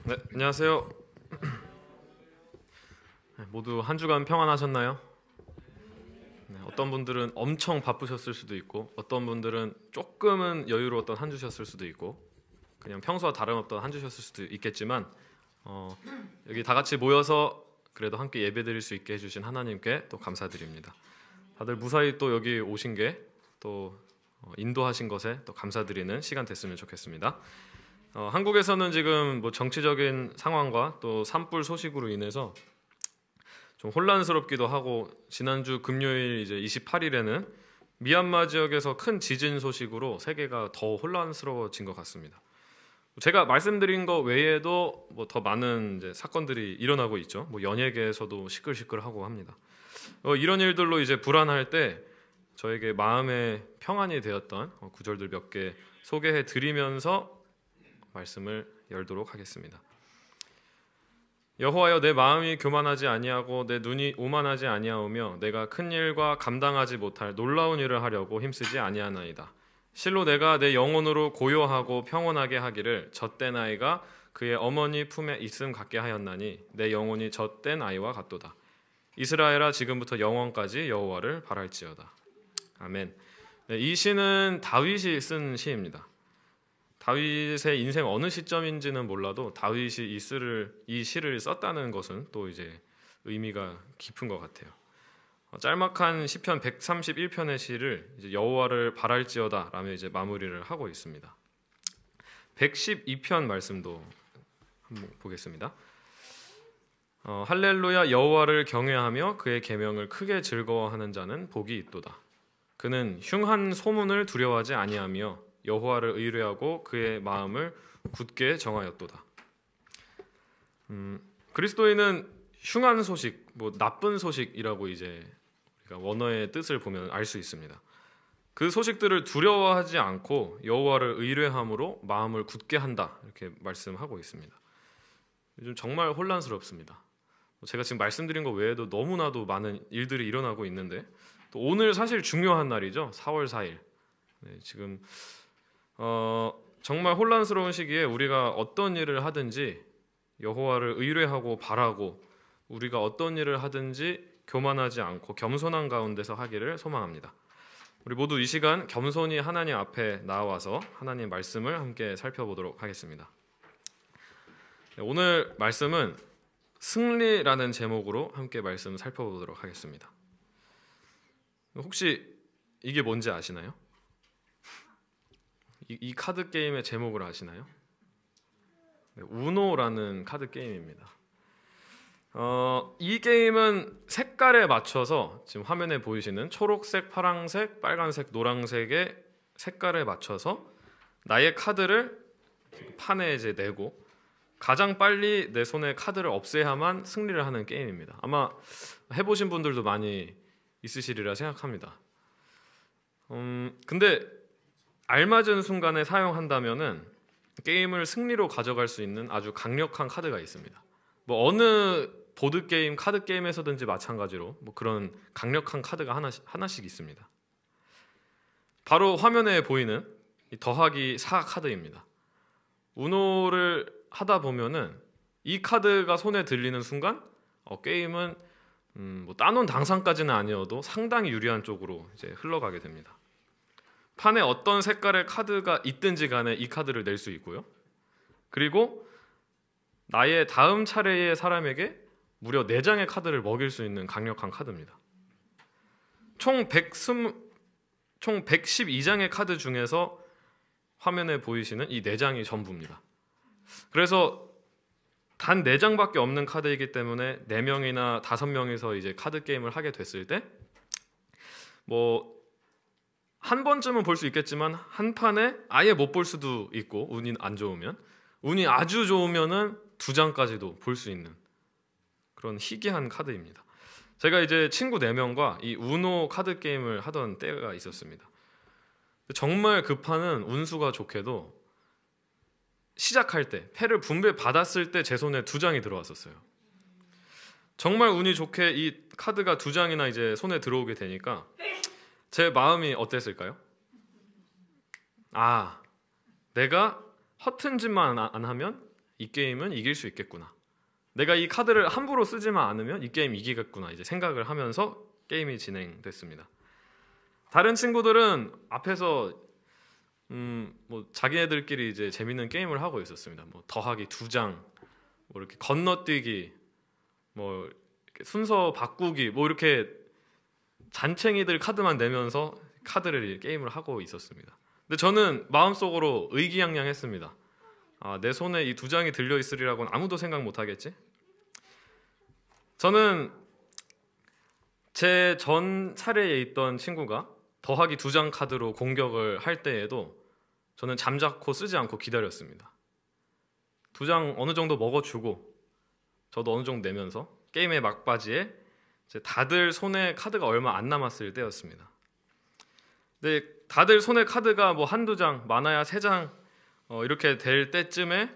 네, 안녕하세요. 모두 한 주간 평안하셨나요? 네, 어떤 분들은 엄청 바쁘셨을 수도 있고, 어떤 분들은 조금은 여유로웠던 한 주셨을 수도 있고, 그냥 평소와 다름없던 한 주셨을 수도 있겠지만, 여기 다 같이 모여서 그래도 함께 예배드릴 수 있게 해주신 하나님께 또 감사드립니다. 다들 무사히 또 여기 오신 게 또 인도하신 것에 또 감사드리는 시간 됐으면 좋겠습니다. 한국에서는 지금 뭐 정치적인 상황과 또 산불 소식으로 인해서 좀 혼란스럽기도 하고, 지난주 금요일 이제 28일에는 미얀마 지역에서 큰 지진 소식으로 세계가 더 혼란스러워진 것 같습니다. 제가 말씀드린 것 외에도 뭐 더 많은 이제 사건들이 일어나고 있죠. 뭐 연예계에서도 시끌시끌하고 합니다. 이런 일들로 이제 불안할 때 저에게 마음의 평안이 되었던 구절들 몇 개 소개해 드리면서 말씀을 열도록 하겠습니다. 여호와여, 내 마음이 교만하지 아니하고 내 눈이 오만하지 아니하오며 내가 큰 일과 감당하지 못할 놀라운 일을 하려고 힘쓰지 아니하나이다. 실로 내가 내 영혼으로 고요하고 평온하게 하기를 젖된 아이가 그의 어머니 품에 있음 같게 하였나니 내 영혼이 젖된 아이와 같도다. 이스라엘아, 지금부터 영원까지 여호와를 바랄지어다. 아멘. 이 시는 다윗이 쓴 시입니다. 다윗의 인생 어느 시점인지는 몰라도 다윗이 이 시를 썼다는 것은 또 이제 의미가 깊은 것 같아요. 짤막한 시편 131편의 시를 이제 여호와를 바랄지어다라며 이제 마무리를 하고 있습니다. 112편 말씀도 한번 보겠습니다. 할렐루야, 여호와를 경외하며 그의 계명을 크게 즐거워하는 자는 복이 있도다. 그는 흉한 소문을 두려워하지 아니하며 여호와를 의뢰하고 그의 마음을 굳게 정하였도다. 그리스도인은 흉한 소식, 뭐 나쁜 소식이라고 이제 우리가 원어의 뜻을 보면 알 수 있습니다. 그 소식들을 두려워하지 않고 여호와를 의뢰함으로 마음을 굳게 한다, 이렇게 말씀하고 있습니다. 요즘 정말 혼란스럽습니다. 제가 지금 말씀드린 것 외에도 너무나도 많은 일들이 일어나고 있는데, 또 오늘 사실 중요한 날이죠. 4월 4일. 네, 지금 정말 혼란스러운 시기에 우리가 어떤 일을 하든지 여호와를 의뢰하고 바라고, 우리가 어떤 일을 하든지 교만하지 않고 겸손한 가운데서 하기를 소망합니다. 우리 모두 이 시간 겸손히 하나님 앞에 나와서 하나님 말씀을 함께 살펴보도록 하겠습니다. 네, 오늘 말씀은 승리라는 제목으로 함께 말씀 살펴보도록 하겠습니다. 혹시 이게 뭔지 아시나요? 이 카드 게임의 제목을 아시나요? 네, 우노라는 카드 게임입니다. 이 게임은 색깔에 맞춰서 지금 화면에 보이시는 초록색, 파란색, 빨간색, 노란색의 색깔에 맞춰서 나의 카드를 판에 이제 내고 가장 빨리 내 손에 카드를 없애야만 승리를 하는 게임입니다. 아마 해보신 분들도 많이 있으시리라 생각합니다. 근데 알맞은 순간에 사용한다면은 게임을 승리로 가져갈 수 있는 아주 강력한 카드가 있습니다. 뭐 어느 보드 게임, 카드 게임에서든지 마찬가지로 뭐 그런 강력한 카드가 하나씩 있습니다. 바로 화면에 보이는 이 더하기 4 카드입니다. 우노를 하다 보면은 이 카드가 손에 들리는 순간 게임은 뭐 따놓은 당상까지는 아니어도 상당히 유리한 쪽으로 이제 흘러가게 됩니다. 판에 어떤 색깔의 카드가 있든지 간에 이 카드를 낼 수 있고요. 그리고 나의 다음 차례의 사람에게 무려 4장의 카드를 먹일 수 있는 강력한 카드입니다. 총 112장의 카드 중에서 화면에 보이시는 이 4장이 전부입니다. 그래서 단 4장밖에 없는 카드이기 때문에 4명이나 5명이서 이제 카드 게임을 하게 됐을 때 뭐 한 번쯤은 볼 수 있겠지만 한 판에 아예 못 볼 수도 있고, 운이 안 좋으면, 운이 아주 좋으면은 2장까지도 볼 수 있는 그런 희귀한 카드입니다. 제가 이제 친구 4명과 이 우노 카드 게임을 하던 때가 있었습니다. 정말 그 판은 운수가 좋게도 시작할 때 패를 분배 받았을 때 제 손에 2장이 들어왔었어요. 정말 운이 좋게 이 카드가 2장이나 이제 손에 들어오게 되니까 제 마음이 어땠을까요? 내가 허튼 짓만 안 하면 이 게임은 이길 수 있겠구나. 내가 이 카드를 함부로 쓰지만 않으면 이 게임 이기겠구나. 이제 생각을 하면서 게임이 진행됐습니다. 다른 친구들은 앞에서 뭐 자기네들끼리 이제 재밌는 게임을 하고 있었습니다. 뭐 더하기 2장, 뭐 이렇게 건너뛰기, 뭐 이렇게 순서 바꾸기, 뭐 이렇게 잔챙이들 카드만 내면서 카드를 게임을 하고 있었습니다. 근데 저는 마음속으로 의기양양했습니다. 내 손에 이 2장이 들려 있으리라고는 아무도 생각 못 하겠지? 저는 제 전 차례에 있던 친구가 더하기 2장 카드로 공격을 할 때에도 저는 잠자코 쓰지 않고 기다렸습니다. 2장 어느 정도 먹어주고 저도 어느 정도 내면서 게임의 막바지에 이제 다들 손에 카드가 얼마 안 남았을 때였습니다. 근데 다들 손에 카드가 뭐 한두 장, 많아야 3장 이렇게 될 때쯤에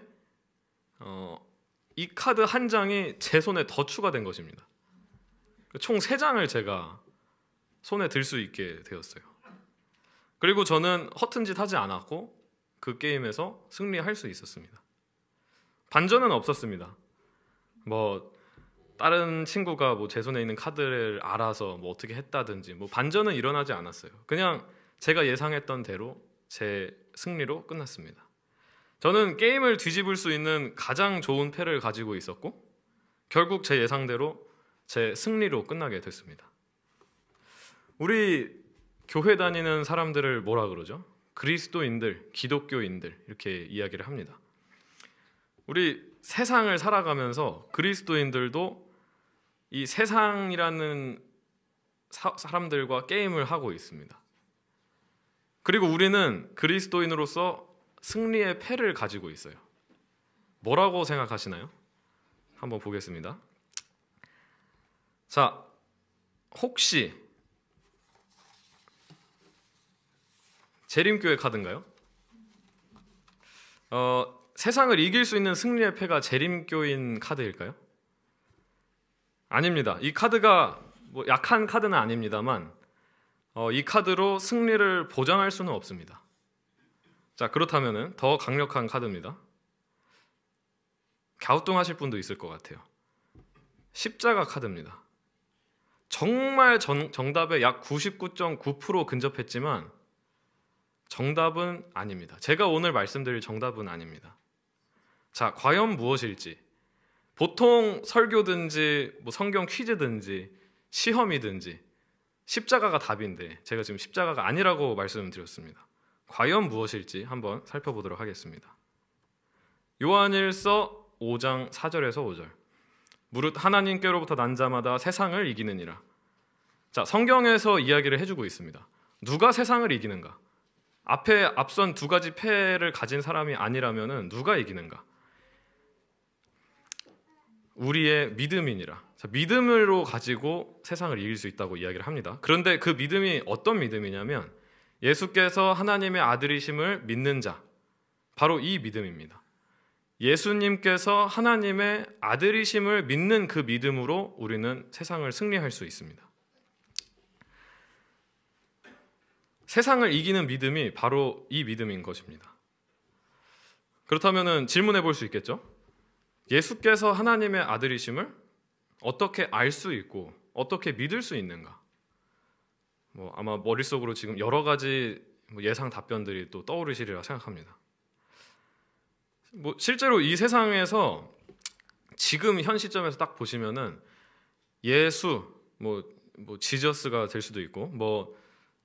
이 카드 한 장이 제 손에 더 추가된 것입니다. 총 3장을 제가 손에 들 수 있게 되었어요. 그리고 저는 허튼 짓 하지 않았고 그 게임에서 승리할 수 있었습니다. 반전은 없었습니다. 뭐 다른 친구가 뭐 제 손에 있는 카드를 알아서 뭐 어떻게 했다든지 뭐 반전은 일어나지 않았어요. 그냥 제가 예상했던 대로 제 승리로 끝났습니다. 저는 게임을 뒤집을 수 있는 가장 좋은 패를 가지고 있었고 결국 제 예상대로 제 승리로 끝나게 됐습니다. 우리 교회 다니는 사람들을 뭐라 그러죠? 그리스도인들, 기독교인들 이렇게 이야기를 합니다. 우리 세상을 살아가면서 그리스도인들도 이 세상이라는 사람들과 게임을 하고 있습니다. 그리고 우리는 그리스도인으로서 승리의 패를 가지고 있어요. 뭐라고 생각하시나요? 한번 보겠습니다. 자, 혹시 재림교회 카드인가요? 세상을 이길 수 있는 승리의 패가 재림교인 카드일까요? 아닙니다. 이 카드가 뭐 약한 카드는 아닙니다만 이 카드로 승리를 보장할 수는 없습니다. 자, 그렇다면 더 강력한 카드입니다. 갸우뚱하실 분도 있을 것 같아요. 십자가 카드입니다. 정말 정답에 약 99.9% 근접했지만 정답은 아닙니다. 제가 오늘 말씀드릴 정답은 아닙니다. 자, 과연 무엇일지. 보통 설교든지 뭐 성경 퀴즈든지 시험이든지 십자가가 답인데 제가 지금 십자가가 아니라고 말씀드렸습니다. 과연 무엇일지 한번 살펴보도록 하겠습니다. 요한일서 5장 4절에서 5절. 무릇 하나님께로부터 난 자마다 세상을 이기느니라. 자, 성경에서 이야기를 해주고 있습니다. 누가 세상을 이기는가? 앞에 앞선 2가지 패를 가진 사람이 아니라면 누가 이기는가? 우리의 믿음이니라. 자, 믿음으로 가지고 세상을 이길 수 있다고 이야기를 합니다. 그런데 그 믿음이 어떤 믿음이냐면 예수께서 하나님의 아들이심을 믿는 자, 바로 이 믿음입니다. 예수님께서 하나님의 아들이심을 믿는 그 믿음으로 우리는 세상을 승리할 수 있습니다. 세상을 이기는 믿음이 바로 이 믿음인 것입니다. 그렇다면 질문해 볼 수 있겠죠? 예수께서 하나님의 아들이심을 어떻게 알 수 있고 어떻게 믿을 수 있는가? 아마 머릿속으로 지금 여러 가지 예상 답변들이 또 떠오르시리라 생각합니다. 실제로 이 세상에서 지금 현 시점에서 딱 보시면은 예수, 지저스가 될 수도 있고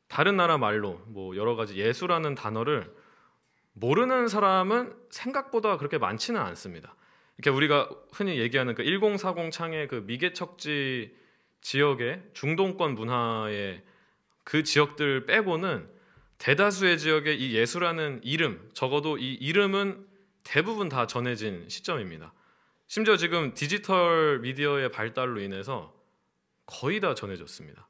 다른 나라 말로 여러 가지 예수라는 단어를 모르는 사람은 생각보다 그렇게 많지는 않습니다. 이렇게 우리가 흔히 얘기하는 그 1040 창의 그 미개척지 지역의 중동권 문화의 그 지역들 빼고는 대다수의 지역에 이 예수라는 이름, 적어도 이 이름은 대부분 다 전해진 시점입니다. 심지어 지금 디지털 미디어의 발달로 인해서 거의 다 전해졌습니다.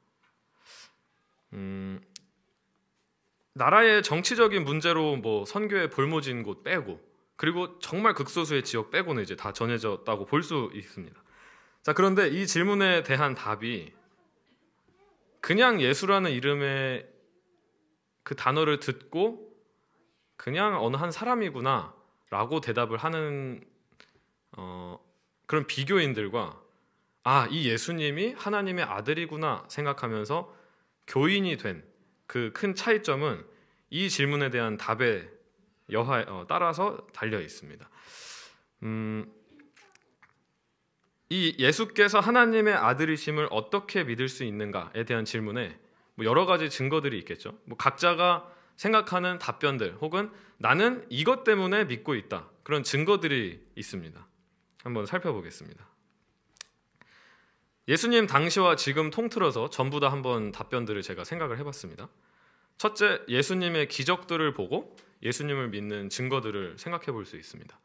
나라의 정치적인 문제로 선교에 볼모진 곳 빼고 그리고 정말 극소수의 지역 빼고는 이제 다 전해졌다고 볼 수 있습니다. 자, 그런데 이 질문에 대한 답이 그냥 예수라는 이름의 그 단어를 듣고 그냥 어느 한 사람이구나 라고 대답을 하는 그런 비교인들과 이 예수님이 하나님의 아들이구나 생각하면서 교인이 된 그 큰 차이점은 이 질문에 대한 답에 따라서 달려 있습니다. 이 예수께서 하나님의 아들이심을 어떻게 믿을 수 있는가에 대한 질문에 여러 가지 증거들이 있겠죠. 각자가 생각하는 답변들 혹은 나는 이것 때문에 믿고 있다, 그런 증거들이 있습니다. 한번 살펴보겠습니다. 예수님 당시와 지금 통틀어서 전부 다 한번 답변들을 제가 생각을 해봤습니다. 첫째, 예수님의 기적들을 보고 예수님을 믿는 증거들을 생각해 볼 수 있습니다.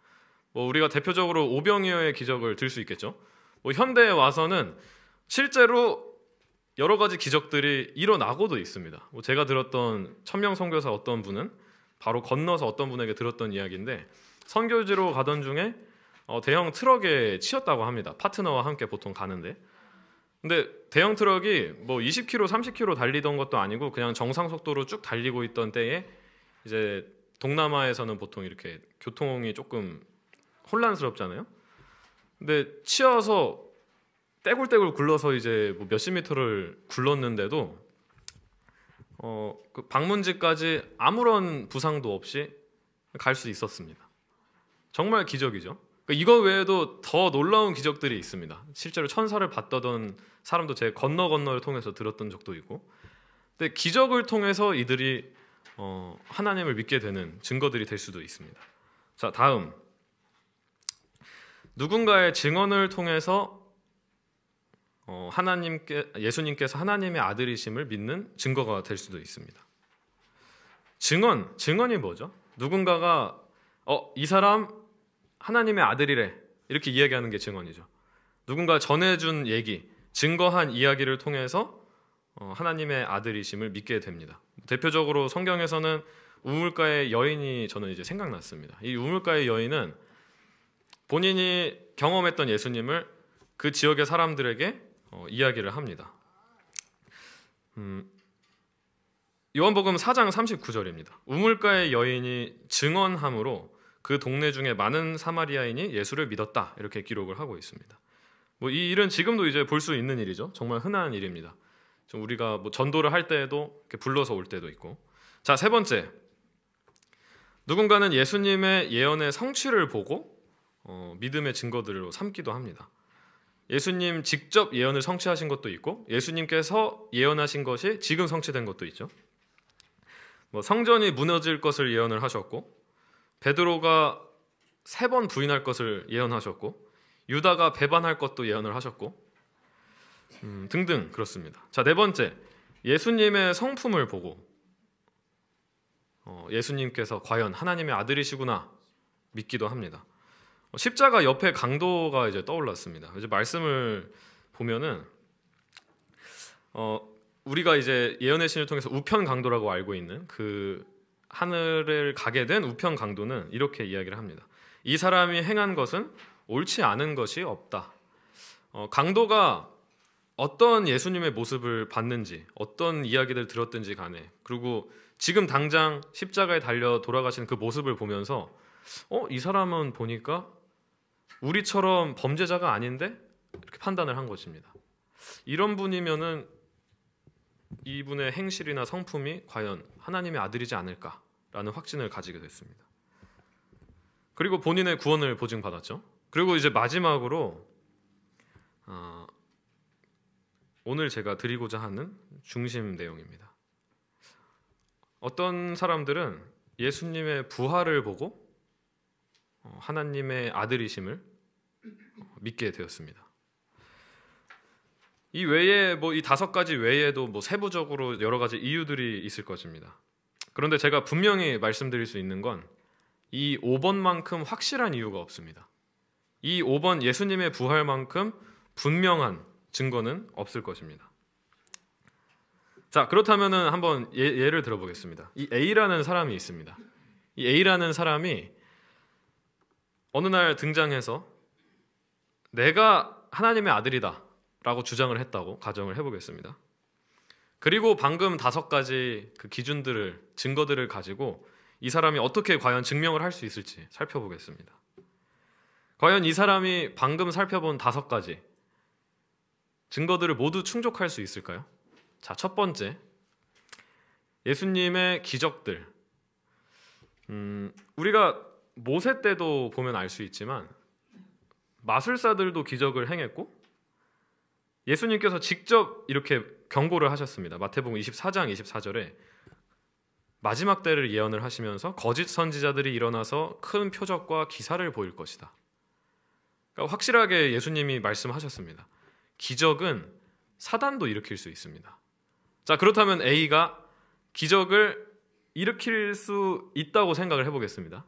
우리가 대표적으로 오병이어의 기적을 들 수 있겠죠. 현대에 와서는 실제로 여러 가지 기적들이 일어나고도 있습니다. 제가 들었던 천명 선교사 어떤 분은 바로 건너서 어떤 분에게 들었던 이야기인데, 선교지로 가던 중에 대형 트럭에 치였다고 합니다. 파트너와 함께 보통 가는데, 근데 대형 트럭이 20km, 30km 달리던 것도 아니고 그냥 정상 속도로 쭉 달리고 있던 때에, 이제 동남아에서는 보통 이렇게 교통이 조금 혼란스럽잖아요. 근데 치여서 떼굴떼굴 굴러서 이제 몇십 미터를 굴렀는데도 그 방문지까지 아무런 부상도 없이 갈 수 있었습니다. 정말 기적이죠. 이거 외에도 더 놀라운 기적들이 있습니다. 실제로 천사를 봤다던 사람도 제 건너를 통해서 들었던 적도 있고, 근데 기적을 통해서 이들이 하나님을 믿게 되는 증거들이 될 수도 있습니다. 자, 다음, 누군가의 증언을 통해서 예수님께서 하나님의 아들이심을 믿는 증거가 될 수도 있습니다. 증언이 뭐죠? 누군가가 이 사람 하나님의 아들이래, 이렇게 이야기하는 게 증언이죠. 누군가 전해준 얘기, 증거한 이야기를 통해서 하나님의 아들이심을 믿게 됩니다. 대표적으로 성경에서는 우물가의 여인이 저는 이제 생각났습니다. 이 우물가의 여인은 본인이 경험했던 예수님을 그 지역의 사람들에게 이야기를 합니다. 요한복음 4장 39절입니다. 우물가의 여인이 증언함으로 그 동네 중에 많은 사마리아인이 예수를 믿었다, 이렇게 기록을 하고 있습니다. 이 일은 지금도 이제 볼 수 있는 일이죠. 정말 흔한 일입니다. 우리가 전도를 할 때에도 이렇게 불러서 올 때도 있고. 자, 세 번째, 누군가는 예수님의 예언의 성취를 보고 믿음의 증거들로 삼기도 합니다. 예수님 직접 예언을 성취하신 것도 있고, 예수님께서 예언하신 것이 지금 성취된 것도 있죠. 성전이 무너질 것을 예언을 하셨고, 베드로가 3번 부인할 것을 예언하셨고, 유다가 배반할 것도 예언을 하셨고, 등등 그렇습니다. 자, 네 번째, 예수님의 성품을 보고 예수님께서 과연 하나님의 아들이시구나 믿기도 합니다. 십자가 옆에 강도가 이제 떠올랐습니다. 이제 말씀을 보면은 우리가 이제 예언의 신을 통해서 우편 강도라고 알고 있는 그 하늘을 가게 된 우편 강도는 이렇게 이야기를 합니다. 이 사람이 행한 것은 옳지 않은 것이 없다. 강도가 어떤 예수님의 모습을 봤는지, 어떤 이야기를 들었든지 간에, 그리고 지금 당장 십자가에 달려 돌아가시는 그 모습을 보면서 이 사람은 보니까 우리처럼 범죄자가 아닌데? 이렇게 판단을 한 것입니다. 이런 분이면은 이분의 행실이나 성품이 과연 하나님의 아들이지 않을까라는 확신을 가지게 됐습니다. 그리고 본인의 구원을 보증받았죠. 그리고 이제 마지막으로 오늘 제가 드리고자 하는 중심 내용입니다. 어떤 사람들은 예수님의 부활을 보고 하나님의 아들이심을 믿게 되었습니다. 이 외에 이 5가지 외에도 세부적으로 여러 가지 이유들이 있을 것입니다. 그런데 제가 분명히 말씀드릴 수 있는 건 이 5번만큼 확실한 이유가 없습니다. 이 5번 예수님의 부활만큼 분명한 증거는 없을 것입니다. 자, 그렇다면은 한번 예를 들어보겠습니다. 이 A라는 사람이 있습니다. 이 A라는 사람이 어느 날 등장해서 내가 하나님의 아들이다 라고 주장을 했다고 가정을 해보겠습니다. 그리고 방금 5가지 그 기준들을, 증거들을 가지고 이 사람이 어떻게 과연 증명을 할 수 있을지 살펴보겠습니다. 과연 이 사람이 방금 살펴본 5가지 증거들을 모두 충족할 수 있을까요? 자, 첫 번째, 예수님의 기적들. 우리가 모세 때도 보면 알 수 있지만 마술사들도 기적을 행했고 예수님께서 직접 이렇게 경고를 하셨습니다. 마태복음 24장 24절에 마지막 때를 예언을 하시면서 거짓 선지자들이 일어나서 큰 표적과 기사를 보일 것이다. 그러니까 확실하게 예수님이 말씀하셨습니다. 기적은 사단도 일으킬 수 있습니다. 자, 그렇다면 A가 기적을 일으킬 수 있다고 생각을 해보겠습니다.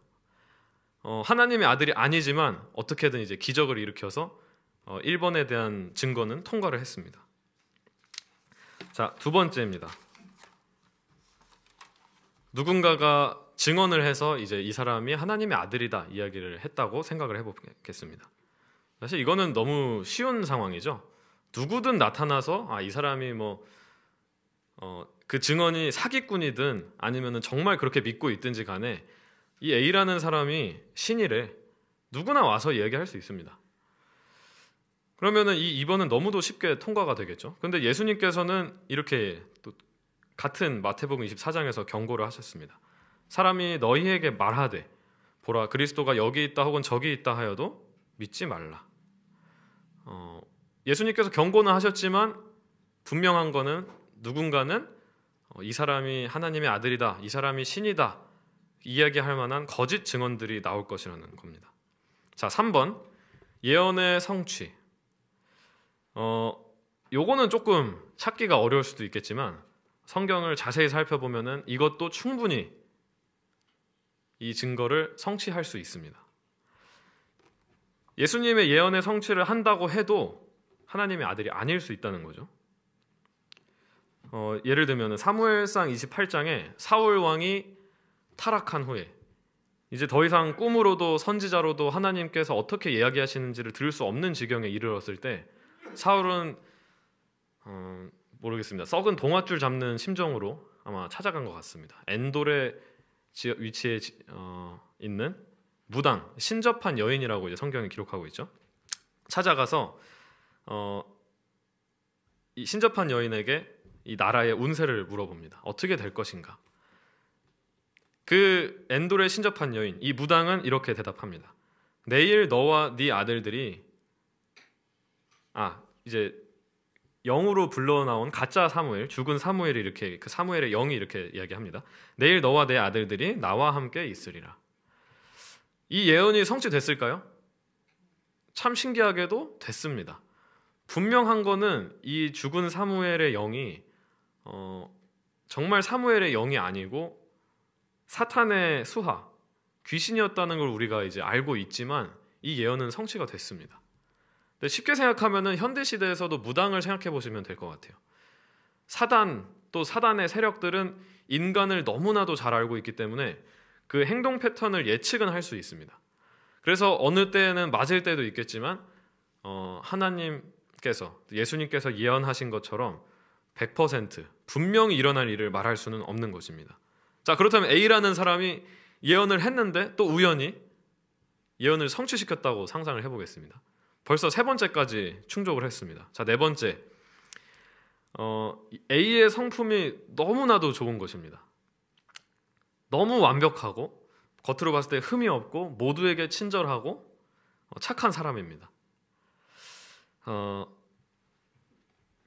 하나님의 아들이 아니지만 어떻게든 이제 기적을 일으켜서 1번에 대한 증거는 통과를 했습니다. 자, 두 번째입니다. 누군가가 증언을 해서 이제 이 사람이 하나님의 아들이다 이야기를 했다고 생각을 해보겠습니다. 사실 이거는 너무 쉬운 상황이죠. 누구든 나타나서 이 사람이 그 증언이 사기꾼이든 아니면 정말 그렇게 믿고 있든지 간에 이 A라는 사람이 신이래. 누구나 와서 이야기할 수 있습니다. 그러면은 이 2번은 너무도 쉽게 통과가 되겠죠. 근데 예수님께서는 이렇게 또 같은 마태복음 24장에서 경고를 하셨습니다. 사람이 너희에게 말하되 보라 그리스도가 여기 있다 혹은 저기 있다 하여도 믿지 말라. 예수님께서 경고는 하셨지만 분명한 거는 누군가는 이 사람이 하나님의 아들이다, 이 사람이 신이다 이야기할 만한 거짓 증언들이 나올 것이라는 겁니다. 자, 3번 예언의 성취. 요거는 조금 찾기가 어려울 수도 있겠지만 성경을 자세히 살펴보면은 이것도 충분히 이 증거를 성취할 수 있습니다. 예수님의 예언의 성취를 한다고 해도 하나님의 아들이 아닐 수 있다는 거죠. 예를 들면 사무엘상 28장에 사울 왕이 타락한 후에 이제 더 이상 꿈으로도 선지자로도 하나님께서 어떻게 이야기하시는지를 들을 수 없는 지경에 이르렀을 때 사울은 모르겠습니다. 썩은 동아줄 잡는 심정으로 아마 찾아간 것 같습니다. 엔돌의 위치에 있는 무당 신접한 여인이라고 이제 성경이 기록하고 있죠. 찾아가서 이 신접한 여인에게 이 나라의 운세를 물어봅니다. 어떻게 될 것인가? 그 엔돌의 신접한 여인, 이 무당은 이렇게 대답합니다. 내일 너와 네 아들들이 이제 영으로 불러 나온 가짜 사무엘, 죽은 사무엘이 이렇게 그 사무엘의 영이 이렇게 이야기합니다. 내일 너와 내 아들들이 나와 함께 있으리라. 이 예언이 성취됐을까요? 참 신기하게도 됐습니다. 분명한 거는 이 죽은 사무엘의 영이 정말 사무엘의 영이 아니고 사탄의 수하, 귀신이었다는 걸 우리가 이제 알고 있지만 이 예언은 성취가 됐습니다. 근데 쉽게 생각하면은 현대 시대에서도 무당을 생각해 보시면 될 것 같아요. 사단 또 사단의 세력들은 인간을 너무나도 잘 알고 있기 때문에 그 행동 패턴을 예측은 할 수 있습니다. 그래서 어느 때에는 맞을 때도 있겠지만 하나님께서 예수님께서 예언하신 것처럼 100% 분명히 일어날 일을 말할 수는 없는 것입니다. 자, 그렇다면 A라는 사람이 예언을 했는데 또 우연히 예언을 성취시켰다고 상상을 해보겠습니다. 벌써 3번째까지 충족을 했습니다. 자, 4번째, A의 성품이 너무나도 좋은 것입니다. 너무 완벽하고 겉으로 봤을 때 흠이 없고 모두에게 친절하고 착한 사람입니다.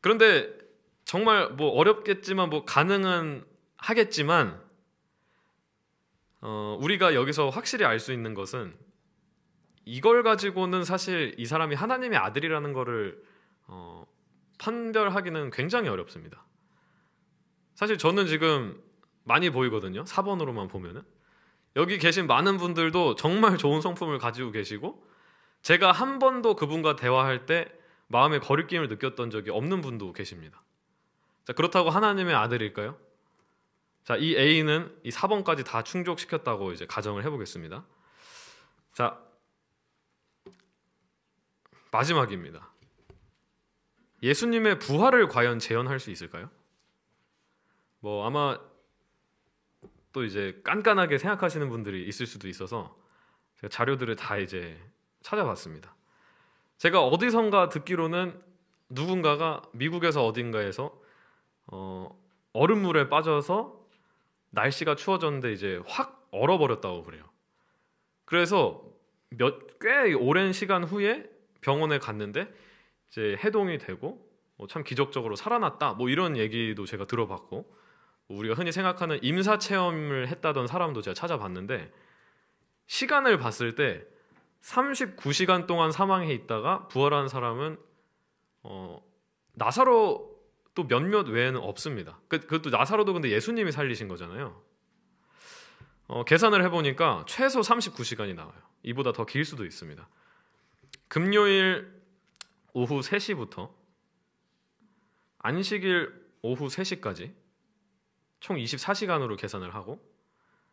그런데 정말 어렵겠지만 가능은 하겠지만 우리가 여기서 확실히 알 수 있는 것은 이걸 가지고는 사실 이 사람이 하나님의 아들이라는 거를 판별하기는 굉장히 어렵습니다. 사실 저는 지금 많이 보이거든요. 4번으로만 보면은 여기 계신 많은 분들도 정말 좋은 성품을 가지고 계시고 제가 한 번도 그분과 대화할 때 마음의 거리낌을 느꼈던 적이 없는 분도 계십니다. 자, 그렇다고 하나님의 아들일까요? 자, 이 A는 이 4번까지 다 충족시켰다고 이제 가정을 해보겠습니다. 자, 마지막입니다. 예수님의 부활을 과연 재현할 수 있을까요? 아마 또 이제 깐깐하게 생각하시는 분들이 있을 수도 있어서 제가 자료들을 다 이제 찾아봤습니다. 제가 어디선가 듣기로는 누군가가 미국에서 어딘가에서 얼음물에 빠져서 날씨가 추워졌는데 이제 확 얼어버렸다고 그래요. 그래서 꽤 오랜 시간 후에 병원에 갔는데 이제 해동이 되고 참 기적적으로 살아났다 뭐 이런 얘기도 제가 들어봤고, 우리가 흔히 생각하는 임사 체험을 했다던 사람도 제가 찾아봤는데 시간을 봤을 때 39시간 동안 사망해 있다가 부활한 사람은 나사로 또 몇몇 외에는 없습니다. 그것도 나사로도 근데 예수님이 살리신 거잖아요. 계산을 해보니까 최소 39시간이 나와요. 이보다 더 길 수도 있습니다. 금요일 오후 3시부터 안식일 오후 3시까지 총 24시간으로 계산을 하고,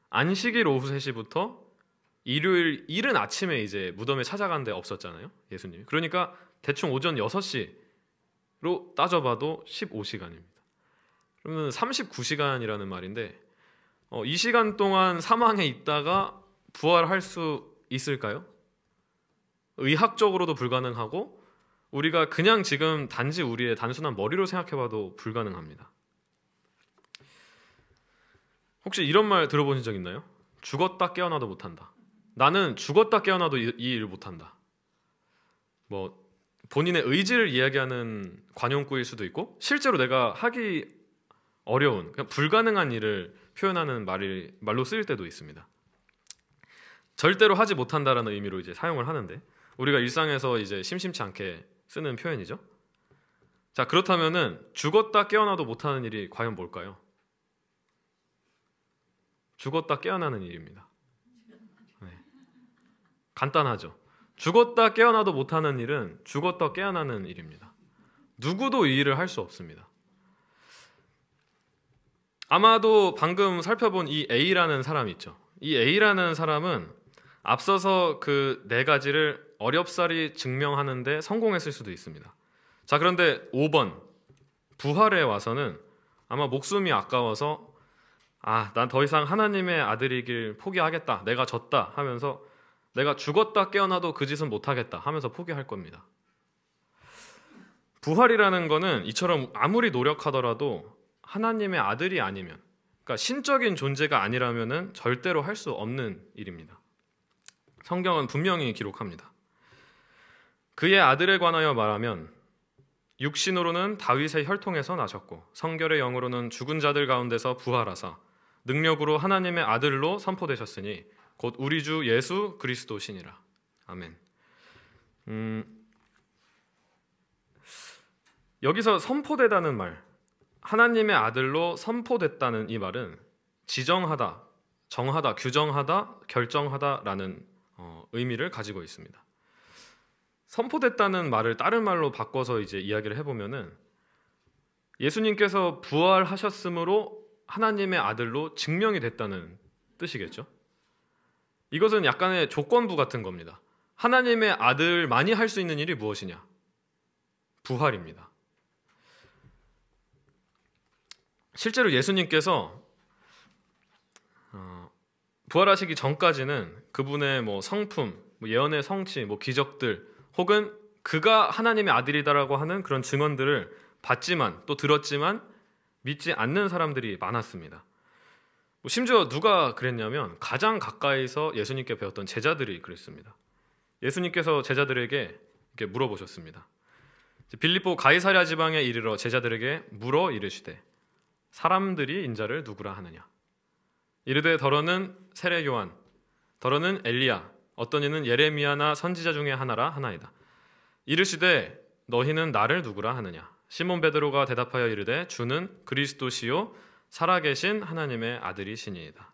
안식일 오후 3시부터 일요일 이른 아침에 이제 무덤에 찾아간 데 없었잖아요, 예수님이. 그러니까 대충 오전 6시로 따져봐도 15시간입니다. 그러면 39시간이라는 말인데 이 시간 동안 사망에 있다가 부활할 수 있을까요? 의학적으로도 불가능하고 우리가 그냥 지금 단지 우리의 단순한 머리로 생각해봐도 불가능합니다. 혹시 이런 말 들어보신 적 있나요? 죽었다 깨어나도 못한다. 나는 죽었다 깨어나도 이 일을 못한다. 뭐 본인의 의지를 이야기하는 관용구일 수도 있고, 실제로 내가 하기 어려운, 그냥 불가능한 일을 표현하는 말로 쓰일 때도 있습니다. 절대로 하지 못한다라는 의미로 이제 사용을 하는데, 우리가 일상에서 이제 심심치 않게 쓰는 표현이죠. 자, 그렇다면은 죽었다 깨어나도 못하는 일이 과연 뭘까요? 죽었다 깨어나는 일입니다. 네. 간단하죠. 죽었다 깨어나도 못하는 일은 죽었다 깨어나는 일입니다. 누구도 이 일을 할 수 없습니다. 아마도 방금 살펴본 이 A라는 사람 있죠. 이 A라는 사람은 앞서서 그 4가지를 어렵사리 증명하는데 성공했을 수도 있습니다. 자, 그런데 5번 부활에 와서는 아마 목숨이 아까워서 난 더 이상 하나님의 아들이길 포기하겠다, 내가 졌다 하면서 내가 죽었다 깨어나도 그 짓은 못하겠다 하면서 포기할 겁니다. 부활이라는 거는 이처럼 아무리 노력하더라도 하나님의 아들이 아니면, 그러니까 신적인 존재가 아니라면은 절대로 할 수 없는 일입니다. 성경은 분명히 기록합니다. 그의 아들에 관하여 말하면 육신으로는 다윗의 혈통에서 나셨고 성결의 영으로는 죽은 자들 가운데서 부활하사 능력으로 하나님의 아들로 선포되셨으니 곧 우리 주 예수 그리스도시니라. 아멘. 여기서 선포되다는 말, 하나님의 아들로 선포됐다는 이 말은 지정하다, 정하다, 규정하다, 결정하다라는 의미를 가지고 있습니다. 선포됐다는 말을 다른 말로 바꿔서 이제 이야기를 해보면은 예수님께서 부활하셨으므로 하나님의 아들로 증명이 됐다는 뜻이겠죠. 이것은 약간의 조건부 같은 겁니다. 하나님의 아들만이 할 수 있는 일이 무엇이냐? 부활입니다. 실제로 예수님께서 부활하시기 전까지는 그분의 성품, 예언의 성취, 기적들, 혹은 그가 하나님의 아들이다라고 하는 그런 증언들을 봤지만 또 들었지만 믿지 않는 사람들이 많았습니다. 심지어 누가 그랬냐면 가장 가까이서 예수님께 배웠던 제자들이 그랬습니다. 예수님께서 제자들에게 이렇게 물어보셨습니다. 빌립보 가이사랴 지방에 이르러 제자들에게 물어 이르시되 사람들이 인자를 누구라 하느냐? 이르되 더러는 세례 요한, 더러는 엘리야, 어떤 이는 예레미야나 선지자 중에 하나라 하나이다. 이르시되 너희는 나를 누구라 하느냐? 시몬 베드로가 대답하여 이르되 주는 그리스도시요 살아계신 하나님의 아들이시니이다.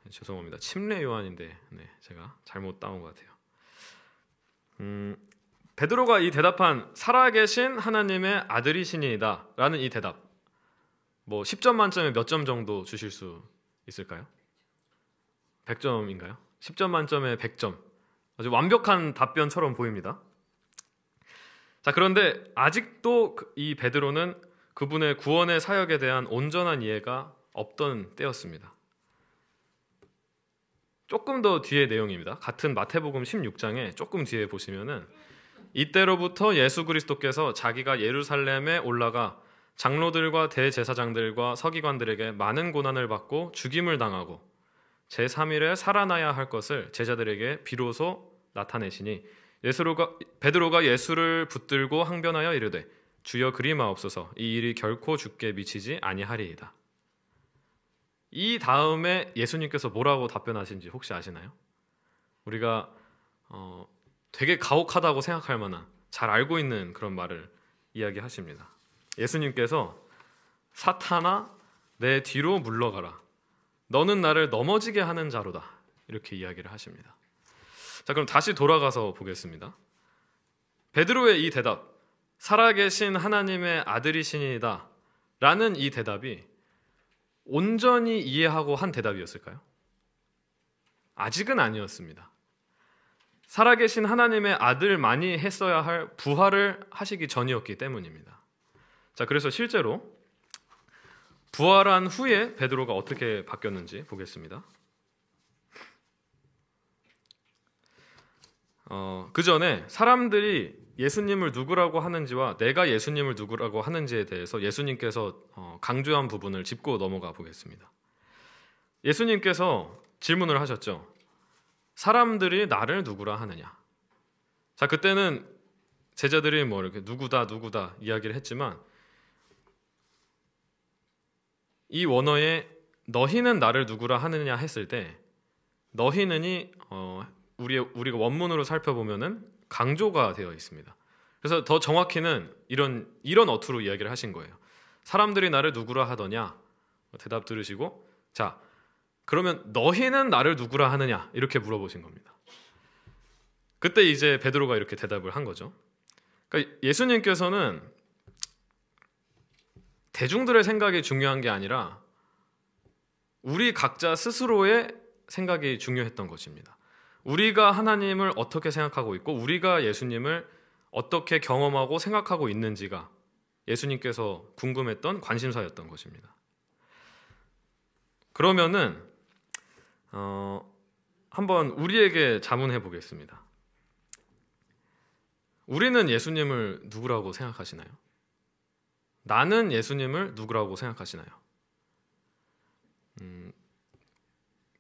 죄송합니다. 침례 요한인데 제가 잘못 따온 것 같아요. 베드로가 이 대답한 살아계신 하나님의 아들이시니이다 라는 이 대답, 10점 만점에 몇 점 정도 주실 수 있을까요? 100점인가요? 10점 만점에 100점. 아주 완벽한 답변처럼 보입니다. 자, 그런데 아직도 이 베드로는 그분의 구원의 사역에 대한 온전한 이해가 없던 때였습니다. 조금 더 뒤의 내용입니다. 같은 마태복음 16장에 조금 뒤에 보시면은 이때로부터 예수 그리스도께서 자기가 예루살렘에 올라가 장로들과 대제사장들과 서기관들에게 많은 고난을 받고 죽임을 당하고 제3일에 살아나야 할 것을 제자들에게 비로소 나타내시니 베드로가 예수를 붙들고 항변하여 이르되 주여 그리마옵소서 이 일이 결코 죽게 미치지 아니하리이다. 이 다음에 예수님께서 뭐라고 답변하신지 혹시 아시나요? 우리가 되게 가혹하다고 생각할 만한 잘 알고 있는 그런 말을 이야기하십니다. 예수님께서 사탄아 내 뒤로 물러가라 너는 나를 넘어지게 하는 자로다 이렇게 이야기를 하십니다. 자, 그럼 다시 돌아가서 보겠습니다. 베드로의 이 대답 살아계신 하나님의 아들이시니이다 라는 이 대답이 온전히 이해하고 한 대답이었을까요? 아직은 아니었습니다. 살아계신 하나님의 아들만이 했어야 할 부활을 하시기 전이었기 때문입니다. 자, 그래서 실제로 부활한 후에 베드로가 어떻게 바뀌었는지 보겠습니다. 그 전에 사람들이 예수님을 누구라고 하는지와 내가 예수님을 누구라고 하는지에 대해서 예수님께서 강조한 부분을 짚고 넘어가 보겠습니다. 예수님께서 질문을 하셨죠. 사람들이 나를 누구라 하느냐? 자, 그때는 제자들이 뭐 이렇게 누구다 이야기를 했지만 이 원어에 너희는 나를 누구라 하느냐 했을 때 너희는이 우리가 원문으로 살펴보면은 강조가 되어 있습니다. 그래서 더 정확히는 이런 어투로 이야기를 하신 거예요. 사람들이 나를 누구라 하더냐? 대답 들으시고 자, 그러면 너희는 나를 누구라 하느냐? 이렇게 물어보신 겁니다. 그때 이제 베드로가 이렇게 대답을 한 거죠. 그러니까 예수님께서는 대중들의 생각이 중요한 게 아니라 우리 각자 스스로의 생각이 중요했던 것입니다. 우리가 하나님을 어떻게 생각하고 있고 우리가 예수님을 어떻게 경험하고 생각하고 있는지가 예수님께서 궁금했던 관심사였던 것입니다. 그러면은 한번 우리에게 자문해 보겠습니다. 우리는 예수님을 누구라고 생각하시나요? 나는 예수님을 누구라고 생각하시나요?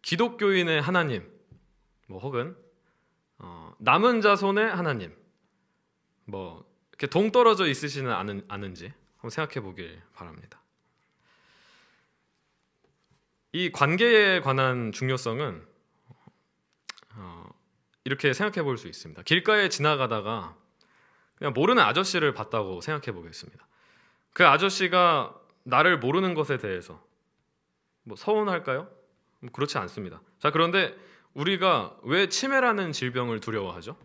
기독교인의 하나님, 뭐 혹은 남은 자손의 하나님, 뭐 이렇게 동떨어져 있으시는 않은지 한번 생각해 보길 바랍니다. 이 관계에 관한 중요성은 이렇게 생각해 볼 수 있습니다. 길가에 지나가다가 그냥 모르는 아저씨를 봤다고 생각해 보겠습니다. 그 아저씨가 나를 모르는 것에 대해서 뭐 서운할까요? 그렇지 않습니다. 자, 그런데 우리가 왜 치매라는 질병을 두려워하죠?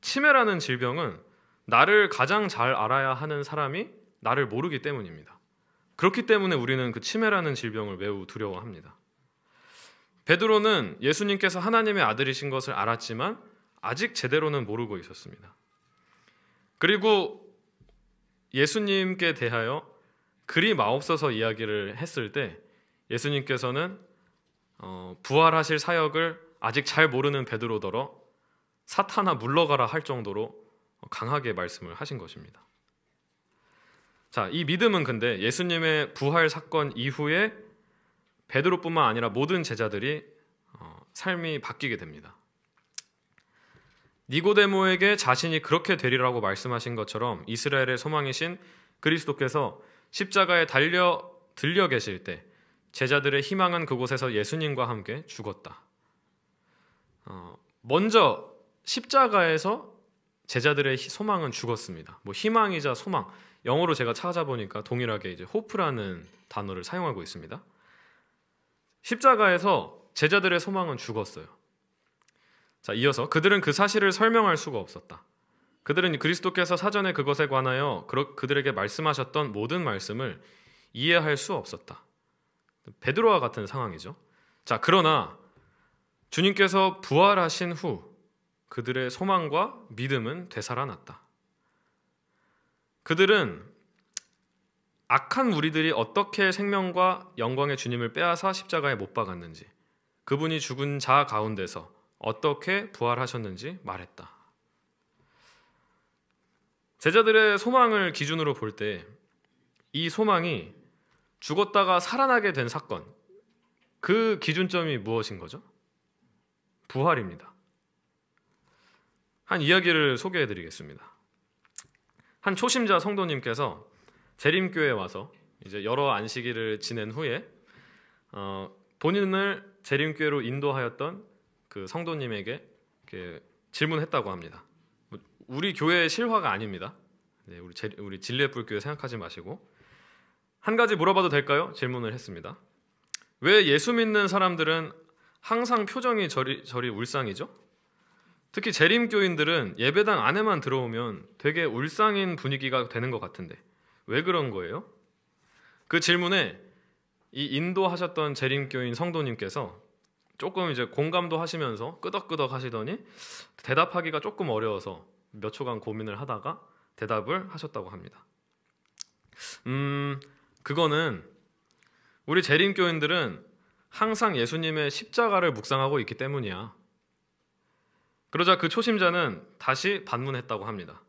치매라는 질병은 나를 가장 잘 알아야 하는 사람이 나를 모르기 때문입니다. 그렇기 때문에 우리는 그 치매라는 질병을 매우 두려워합니다. 베드로는 예수님께서 하나님의 아들이신 것을 알았지만 아직 제대로는 모르고 있었습니다. 그리고 예수님께 대하여 그리 마옵소서 이야기를 했을 때 예수님께서는 부활하실 사역을 아직 잘 모르는 베드로더러 사탄아 물러가라 할 정도로 강하게 말씀을 하신 것입니다. 자, 이 믿음은 근데 예수님의 부활 사건 이후에 베드로뿐만 아니라 모든 제자들이 삶이 바뀌게 됩니다. 니고데모에게 자신이 그렇게 되리라고 말씀하신 것처럼 이스라엘의 소망이신 그리스도께서 십자가에 들려 계실 때 제자들의 희망은 그곳에서 예수님과 함께 죽었다. 먼저 십자가에서 제자들의 소망은 죽었습니다. 뭐 희망이자 소망, 영어로 제가 찾아보니까 동일하게 이제 호프라는 단어를 사용하고 있습니다. 십자가에서 제자들의 소망은 죽었어요. 자, 이어서 그들은 그 사실을 설명할 수가 없었다. 그들은 그리스도께서 사전에 그것에 관하여 그들에게 말씀하셨던 모든 말씀을 이해할 수 없었다. 베드로와 같은 상황이죠. 자, 그러나 주님께서 부활하신 후 그들의 소망과 믿음은 되살아났다. 그들은 악한 무리들이 어떻게 생명과 영광의 주님을 빼앗아 십자가에 못 박았는지, 그분이 죽은 자 가운데서 어떻게 부활하셨는지 말했다. 제자들의 소망을 기준으로 볼 때 이 소망이 죽었다가 살아나게 된 사건, 그 기준점이 무엇인 거죠? 부활입니다. 한 이야기를 소개해 드리겠습니다. 한 초심자 성도님께서 재림교회에 와서 이제 여러 안식일을 지낸 후에 본인을 재림교회로 인도하였던 그 성도님에게 질문했다고 합니다. 우리 교회의 실화가 아닙니다. 네, 우리 진리의 뿔교회 생각하지 마시고 한 가지 물어봐도 될까요? 질문을 했습니다. 왜 예수 믿는 사람들은 항상 표정이 저리 울상이죠? 특히 재림교인들은 예배당 안에만 들어오면 되게 울상인 분위기가 되는 것 같은데 왜 그런 거예요? 그 질문에 이 인도하셨던 재림교인 성도님께서 조금 이제 공감도 하시면서 끄덕끄덕 하시더니 대답하기가 조금 어려워서 몇 초간 고민을 하다가 대답을 하셨다고 합니다. 그거는 우리 재림교인들은 항상 예수님의 십자가를 묵상하고 있기 때문이야. 그러자 그 초심자는 다시 반문했다고 합니다.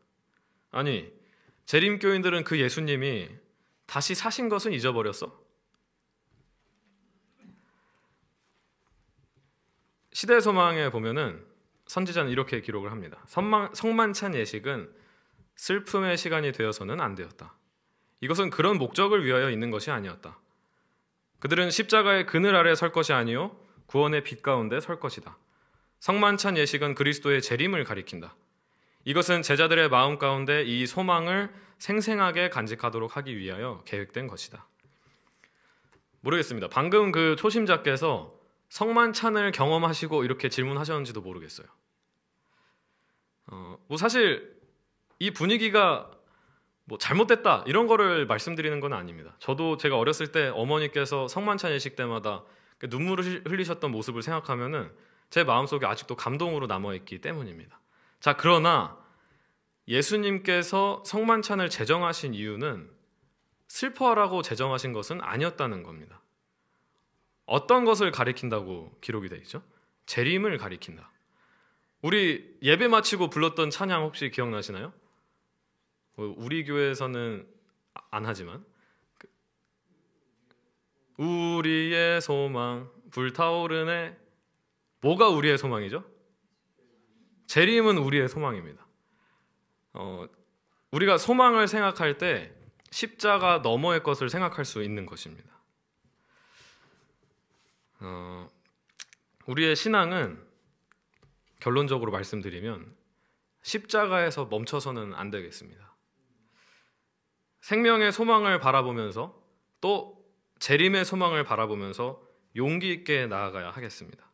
아니, 재림교인들은 그 예수님이 다시 사신 것은 잊어버렸어? 시대소망에 보면은 선지자는 이렇게 기록을 합니다. 성만찬 예식은 슬픔의 시간이 되어서는 안 되었다. 이것은 그런 목적을 위하여 있는 것이 아니었다. 그들은 십자가의 그늘 아래 설 것이 아니요 구원의 빛 가운데 설 것이다. 성만찬 예식은 그리스도의 재림을 가리킨다. 이것은 제자들의 마음 가운데 이 소망을 생생하게 간직하도록 하기 위하여 계획된 것이다. 모르겠습니다. 방금 그 초심자께서 성만찬을 경험하시고 이렇게 질문하셨는지도 모르겠어요. 사실 이 분위기가 잘못됐다 이런 거를 말씀드리는 건 아닙니다. 저도 제가 어렸을 때 어머니께서 성만찬 예식 때마다 눈물을 흘리셨던 모습을 생각하면은 제 마음속에 아직도 감동으로 남아있기 때문입니다. 자, 그러나 예수님께서 성만찬을 제정하신 이유는 슬퍼하라고 제정하신 것은 아니었다는 겁니다. 어떤 것을 가리킨다고 기록이 되어 있죠? 재림을 가리킨다. 우리 예배 마치고 불렀던 찬양 혹시 기억나시나요? 우리 교회에서는 안 하지만 우리의 소망 불타오르네. 뭐가 우리의 소망이죠? 재림은 우리의 소망입니다. 우리가 소망을 생각할 때 십자가 너머의 것을 생각할 수 있는 것입니다. 우리의 신앙은 결론적으로 말씀드리면 십자가에서 멈춰서는 안 되겠습니다. 생명의 소망을 바라보면서 또 재림의 소망을 바라보면서 용기 있게 나아가야 하겠습니다.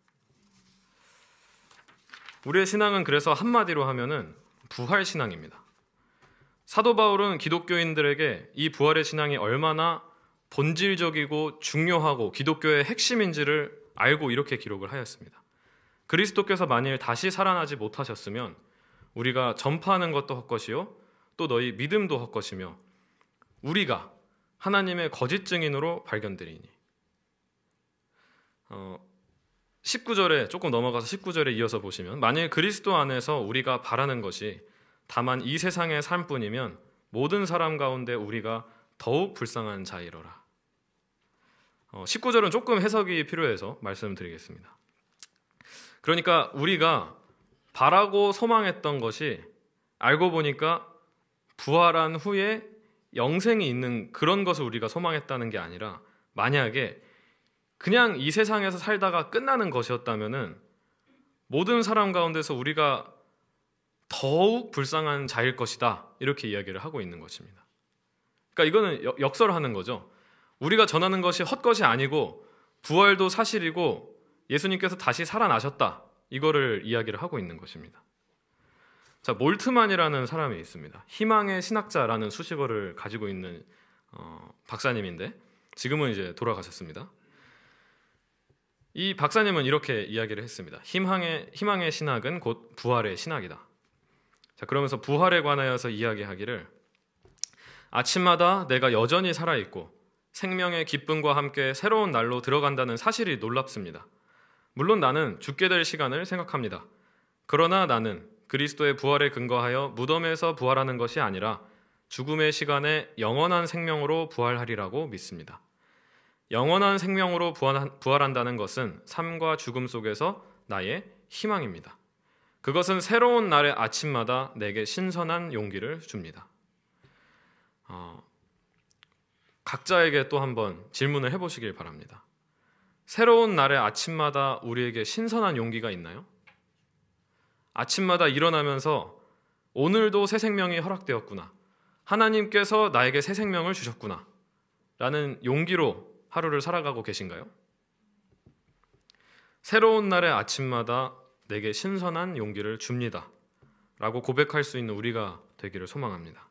우리의 신앙은 그래서 한마디로 하면은 부활 신앙입니다. 사도 바울은 기독교인들에게 이 부활의 신앙이 얼마나 본질적이고 중요하고 기독교의 핵심인지를 알고 이렇게 기록을 하였습니다. 그리스도께서 만일 다시 살아나지 못하셨으면 우리가 전파하는 것도 헛것이요 또 너희 믿음도 헛것이며 우리가 하나님의 거짓 증인으로 발견되리니. 19절에 조금 넘어가서 19절에 이어서 보시면 만일 그리스도 안에서 우리가 바라는 것이 다만 이 세상의 삶뿐이면 모든 사람 가운데 우리가 더욱 불쌍한 자이로라. 19절은 조금 해석이 필요해서 말씀드리겠습니다. 그러니까 우리가 바라고 소망했던 것이 알고 보니까 부활한 후에 영생이 있는 그런 것을 우리가 소망했다는 게 아니라 만약에 그냥 이 세상에서 살다가 끝나는 것이었다면은 모든 사람 가운데서 우리가 더욱 불쌍한 자일 것이다 이렇게 이야기를 하고 있는 것입니다. 그러니까 이거는 역설하는 거죠. 우리가 전하는 것이 헛것이 아니고 부활도 사실이고 예수님께서 다시 살아나셨다 이거를 이야기를 하고 있는 것입니다. 자, 몰트만이라는 사람이 있습니다. 희망의 신학자라는 수식어를 가지고 있는 박사님인데 지금은 이제 돌아가셨습니다. 이 박사님은 이렇게 이야기를 했습니다. 희망의 신학은 곧 부활의 신학이다. 자, 그러면서 부활에 관하여서 이야기하기를 아침마다 내가 여전히 살아있고 생명의 기쁨과 함께 새로운 날로 들어간다는 사실이 놀랍습니다. 물론 나는 죽게 될 시간을 생각합니다. 그러나 나는 그리스도의 부활에 근거하여 무덤에서 부활하는 것이 아니라 죽음의 시간에 영원한 생명으로 부활하리라고 믿습니다. 영원한 생명으로 부활한다는 것은 삶과 죽음 속에서 나의 희망입니다. 그것은 새로운 날의 아침마다 내게 신선한 용기를 줍니다. 각자에게 또 한번 질문을 해보시길 바랍니다. 새로운 날의 아침마다 우리에게 신선한 용기가 있나요? 아침마다 일어나면서 오늘도 새 생명이 허락되었구나. 하나님께서 나에게 새 생명을 주셨구나. 라는 용기로 하루를 살아가고 계신가요? 새로운 날의 아침마다 내게 신선한 용기를 줍니다. 라고 고백할 수 있는 우리가 되기를 소망합니다.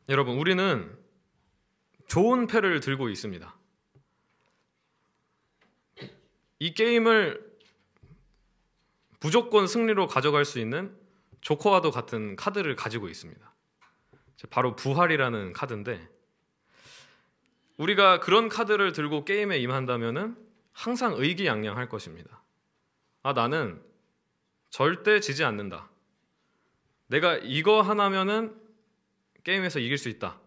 여러분, 우리는 좋은 패를 들고 있습니다. 이 게임을 무조건 승리로 가져갈 수 있는 조커와도 같은 카드를 가지고 있습니다. 바로 부활이라는 카드인데, 우리가 그런 카드를 들고 게임에 임한다면 항상 의기양양할 것입니다. 나는 절대 지지 않는다. 내가 이거 하나면은 게임에서 이길 수 있다.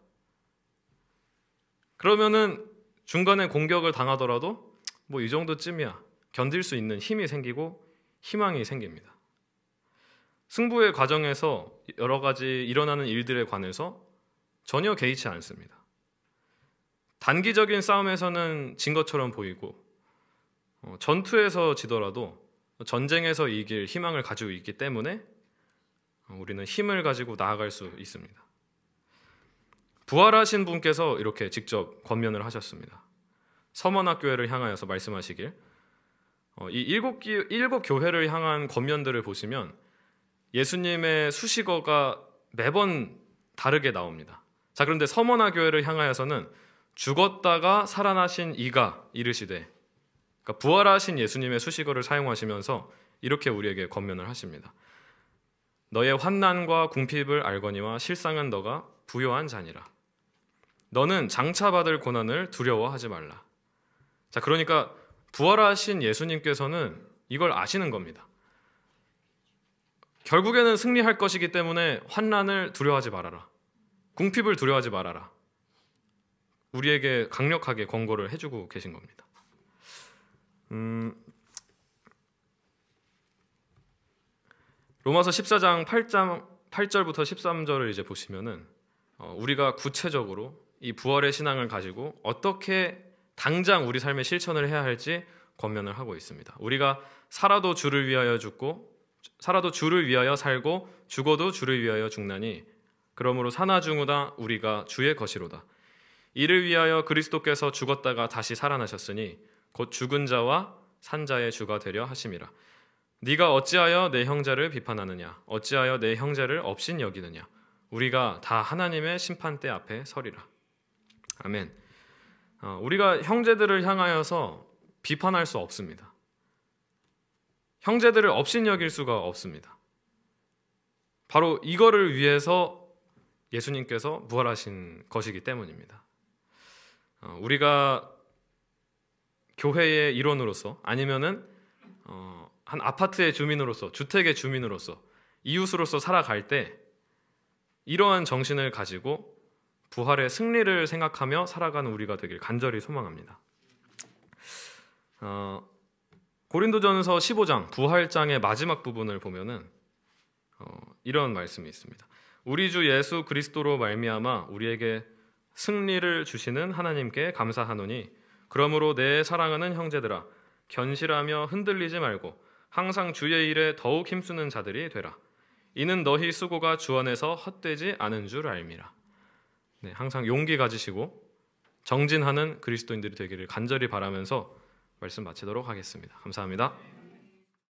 그러면은 중간에 공격을 당하더라도 뭐 이 정도쯤이야. 견딜 수 있는 힘이 생기고 희망이 생깁니다. 승부의 과정에서 여러 가지 일어나는 일들에 관해서 전혀 개의치 않습니다. 단기적인 싸움에서는 진 것처럼 보이고 전투에서 지더라도 전쟁에서 이길 희망을 가지고 있기 때문에 우리는 힘을 가지고 나아갈 수 있습니다. 부활하신 분께서 이렇게 직접 권면을 하셨습니다. 서머나교회를 향하여서 말씀하시길, 이 일곱 교회를 향한 권면들을 보시면 예수님의 수식어가 매번 다르게 나옵니다. 자, 그런데 서머나교회를 향하여서는 죽었다가 살아나신 이가 이르시되, 그러니까 부활하신 예수님의 수식어를 사용하시면서 이렇게 우리에게 권면을 하십니다. 너의 환난과 궁핍을 알거니와 실상은 너가 부요한 자니라. 너는 장차 받을 고난을 두려워하지 말라. 자, 그러니까 부활하신 예수님께서는 이걸 아시는 겁니다. 결국에는 승리할 것이기 때문에 환난을 두려워하지 말아라. 궁핍을 두려워하지 말아라. 우리에게 강력하게 권고를 해주고 계신 겁니다. 로마서 14장 8절부터 13절을 이제 보시면은 우리가 구체적으로 이 부활의 신앙을 가지고 어떻게 당장 우리 삶에 실천을 해야 할지 권면을 하고 있습니다. 우리가 살아도 주를 위하여 죽고 살아도 주를 위하여 살고 죽어도 주를 위하여 죽나니 그러므로 사나 중으다 우리가 주의 것이로다. 이를 위하여 그리스도께서 죽었다가 다시 살아나셨으니 곧 죽은 자와 산 자의 주가 되려 하심이라. 네가 어찌하여 내 형제를 비판하느냐? 어찌하여 내 형제를 업신 여기느냐? 우리가 다 하나님의 심판대 앞에 서리라. 아멘. 우리가 형제들을 향하여서 비판할 수 없습니다. 형제들을 업신 여길 수가 없습니다. 바로 이거를 위해서 예수님께서 부활하신 것이기 때문입니다. 우리가 교회의 일원으로서 아니면은 한 아파트의 주민으로서, 주택의 주민으로서, 이웃으로서 살아갈 때 이러한 정신을 가지고 부활의 승리를 생각하며 살아가는 우리가 되길 간절히 소망합니다. 고린도전서 15장 부활장의 마지막 부분을 보면은 이런 말씀이 있습니다. 우리 주 예수 그리스도로 말미암아 우리에게 승리를 주시는 하나님께 감사하노니 그러므로 내 사랑하는 형제들아 견실하며 흔들리지 말고 항상 주의 일에 더욱 힘쓰는 자들이 되라. 이는 너희 수고가 주 안에서 헛되지 않은 줄 알미라. 네, 항상 용기 가지시고 정진하는 그리스도인들이 되기를 간절히 바라면서 말씀 마치도록 하겠습니다. 감사합니다.